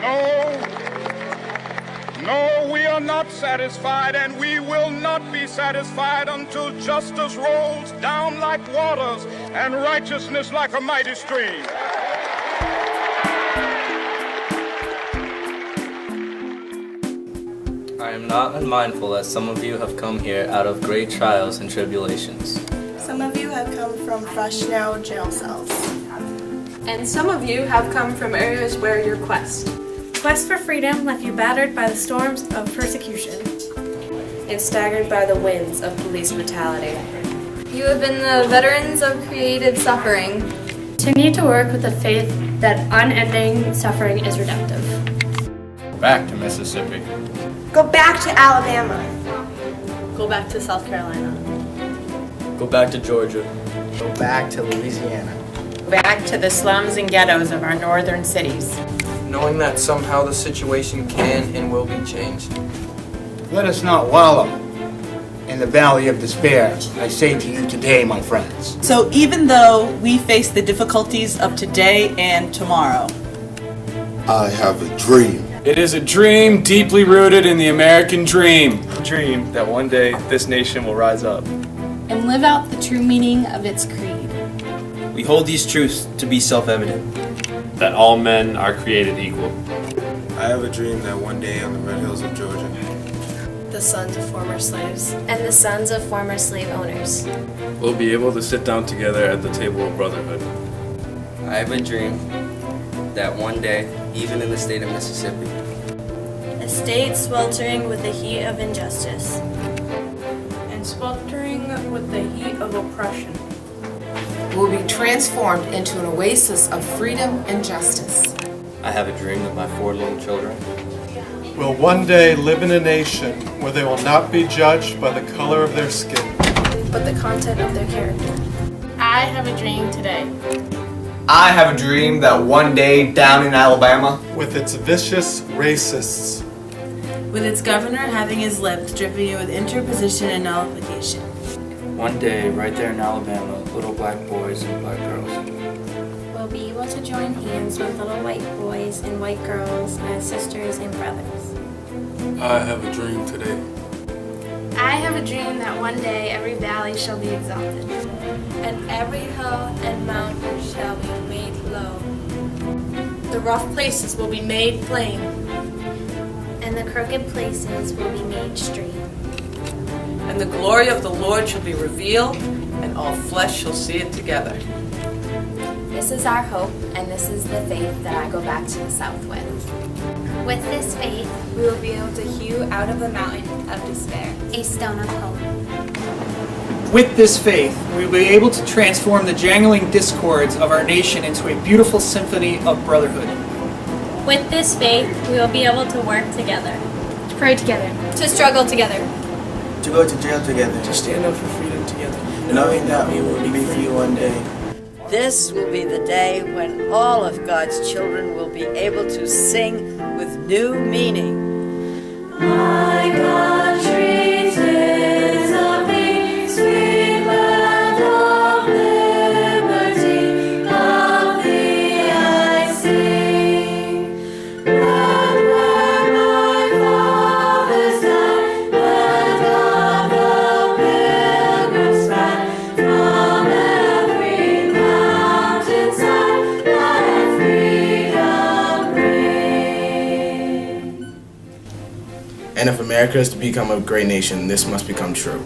No, no, we are not satisfied, and we will not be satisfied until justice rolls down like waters and righteousness like a mighty stream. I am not unmindful that some of you have come here out of great trials and tribulations. Some of you have come from fresh, narrow jail cells. And some of you have come from areas where your quest for freedom left you battered by the storms of persecution and staggered by the winds of police brutality. You have been the veterans of created suffering. to need to work with the faith that unending suffering is redemptive. Back to Mississippi. Go back to Alabama. Go back to South Carolina. Go back to Georgia. Go back to Louisiana. Back to the slums and ghettos of our northern cities. Knowing that somehow the situation can and will be changed. Let us not wallow in the valley of despair, I say to you today, my friends. So even though we face the difficulties of today and tomorrow, I have a dream. It is a dream deeply rooted in the American dream. A dream that one day this nation will rise up And live out the true meaning of its creed. We hold these truths to be self-evident. That all men are created equal. I have a dream that one day on the red hills of Georgia, The sons of former slaves and the sons of former slave owners We'll be able to sit down together at the table of brotherhood. I have a dream that one day, even in the state of Mississippi, A state sweltering with the heat of injustice. and sweltering with the heat of oppression Will be transformed into an oasis of freedom and justice. I have a dream that my 4 little children will one day live in a nation where they will not be judged by the color of their skin, but the content of their character. I have a dream today. I have a dream that one day down in Alabama, with its vicious racists, with its governor having his lips dripping with interposition and nullification. One day, right there in Alabama, little black boys and black girls will be able to join hands with little white boys and white girls as sisters and brothers. I have a dream today. I have a dream that one day every valley shall be exalted. And every hill and mountain shall be made low. The rough places will be made plain, And the crooked places will be made straight. And the glory of the Lord shall be revealed, and all flesh shall see it together. This is our hope, and this is the faith that I go back to the south with. With this faith, We will be able to hew out of the mountain of despair a stone of hope. With this faith, we will be able to transform the jangling discords of our nation into a beautiful symphony of brotherhood. With this faith, we will be able to work together, to pray together, to struggle together, To go to jail together, To stand up for freedom together, knowing that we will be free one day. This will be the day when all of God's children will be able to sing with new meaning. My country, 'tis of thee, sweet land of liberty, of thee I sing. Land where my fathers died, land of the pilgrims spread, from every mountainside, let freedom ring. And if America is to become a great nation, this must become true.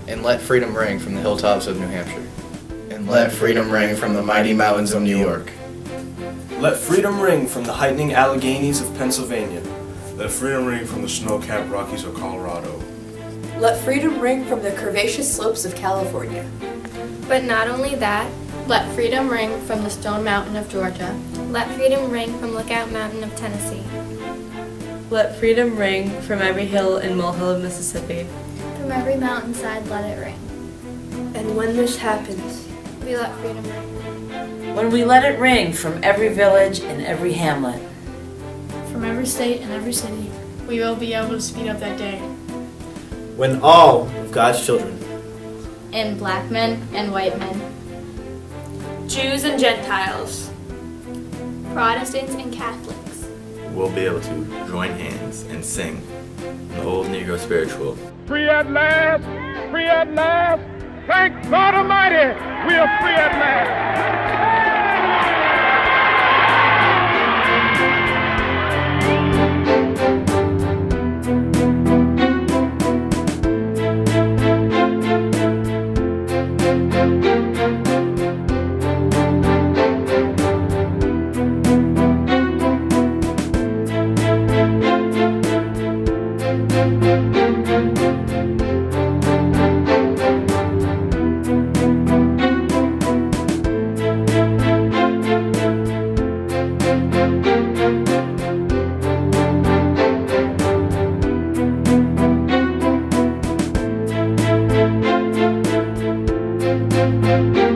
and let freedom ring from the hilltops of New Hampshire. And let freedom ring from the mighty mountains of New York. let freedom ring from the heightening Alleghenies of Pennsylvania. Let freedom ring from the snow-capped Rockies of Colorado. Let freedom ring from the curvaceous slopes of California. But not only that, let freedom ring from the Stone Mountain of Georgia. Let freedom ring from Lookout Mountain of Tennessee. Let freedom ring from every hill and molehill of Mississippi. From every mountainside, let it ring. And when this happens, We let freedom ring. When we let it ring from every village and every hamlet. From every state and every city, we will be able to speed up that day. When all of God's children, And black men and white men, Jews and Gentiles, Protestants and Catholics, we'll be able to join hands and sing the old Negro spiritual. Free at last, free at last. Thank God Almighty, we are free at last.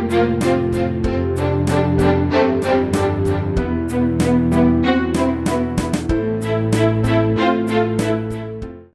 Thank you.